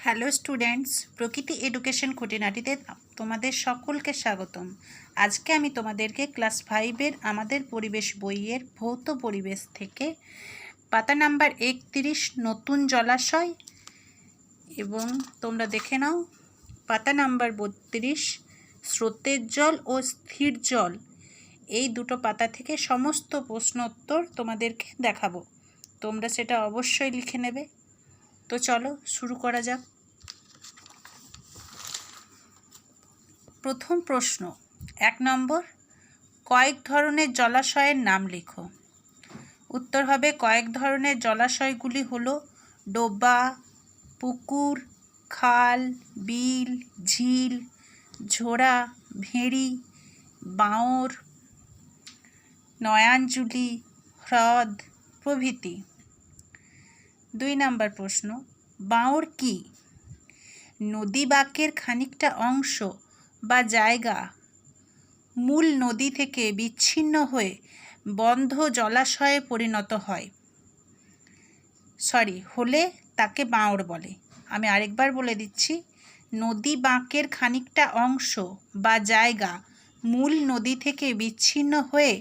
Hello students, প্রকৃতি education খুঁটিনাটিতে তোমাদের সকলকে স্বাগতম। আজকে আমি তোমাদেরকে ক্লাস 5-এর আমাদের পরিবেশ বইয়ের ভৌত পরিবেশ থেকে পাতা নাম্বার 31 নতুন জলাশয় এবং তোমরা দেখে নাও পাতা নাম্বার 32 স্রোতের জল ও স্থির জল, এই দুটো পাতা থেকে সমস্ত প্রশ্নোত্তর তোমাদেরকে দেখাবো। তোমরা সেটা অবশ্যই লিখে নেবে। তো চলো শুরু করা যাক। প্রথম প্রশ্ন 1 নম্বর, কয়েক ধরনের জলাশয়ের নাম লেখো। উত্তর হবে কয়েক ধরনের জলাশয়গুলি হলো ডোবা, পুকুর, খাল, বিল, ঝিল, ঝোড়া, ভেড়ি, বাঁওড়, নয়াঞ্জলি, হ্রদ প্রভৃতি। 2 নম্বর প্রশ্ন, বাঁওড় কি? নদী বাঁকের খানিকটা অংশ বা জায়গা মূল নদী থেকে বিচ্ছিন্ন হয়ে বন্ধ জলাশয়ে পরিণত হলে তাকে বাঁওড় বলে। আমি আরেকবার বলে দিচ্ছি, নদী বাঁকের খানিকটা অংশ বা জায়গা মূল নদী থেকে বিচ্ছিন্ন হয়ে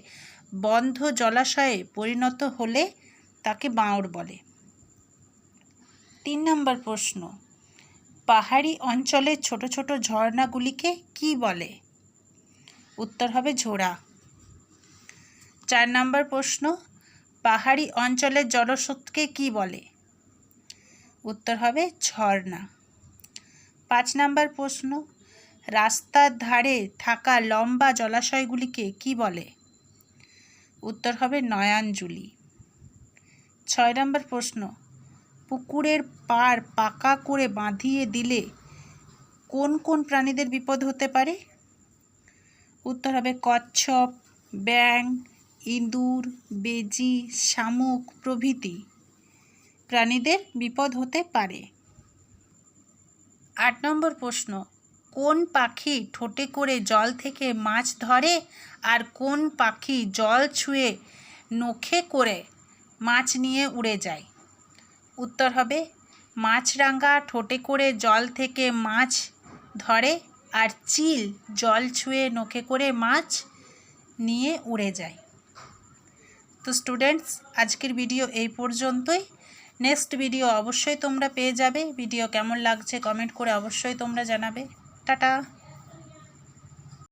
বন্ধ জলাশয়ে পরিণত হলে তাকে বাঁওড় বলে। 3 নম্বর প্রশ্ন, পাহাড়ি অঞ্চলের ছোট ছোট ঝর্ণাগুলিকে কি বলে? উত্তর হবে ঝোড়া। 4 নম্বর প্রশ্ন, পাহাড়ি অঞ্চলের জলস্রোতকে কি বলে? উত্তর হবে ঝর্ণা। 5 নম্বর প্রশ্ন, রাস্তার ধারে থাকা লম্বা জলাশয়গুলিকে কি বলে? উত্তর হবে নয়াঞ্জলি। 6 নম্বর প্রশ্ন, পুকুরের পাড় পাকা করে বাঁধিয়ে দিলে কোন কোন প্রাণীদের বিপদ হতে পারে? উত্তর হবে কচ্ছপ, ব্যাঙ, ইঁদুর, বেজি, শামুক প্রভৃতি প্রাণীদের বিপদ হতে পারে। 8 নম্বর প্রশ্ন, কোন পাখি ঠোঁটে করে জল থেকে মাছ ধরে আর কোন পাখি জল ছুঁয়ে নখে করে মাছ নিয়ে উড়ে যায়? উত্তর হবে মাছরাঙা ঠোঁটে করে জল থেকে মাছ ধরে আর চিল জল ছুঁয়ে নখে করে মাছ নিয়ে উড়ে যায়। তো স্টুডেন্টস, আজকের ভিডিও এই পর্যন্তই। নেক্সট ভিডিও অবশ্যই তোমরা পেয়ে যাবে। ভিডিও কেমন লাগছে কমেন্ট করে অবশ্যই তোমরা জানাবে। টাটা।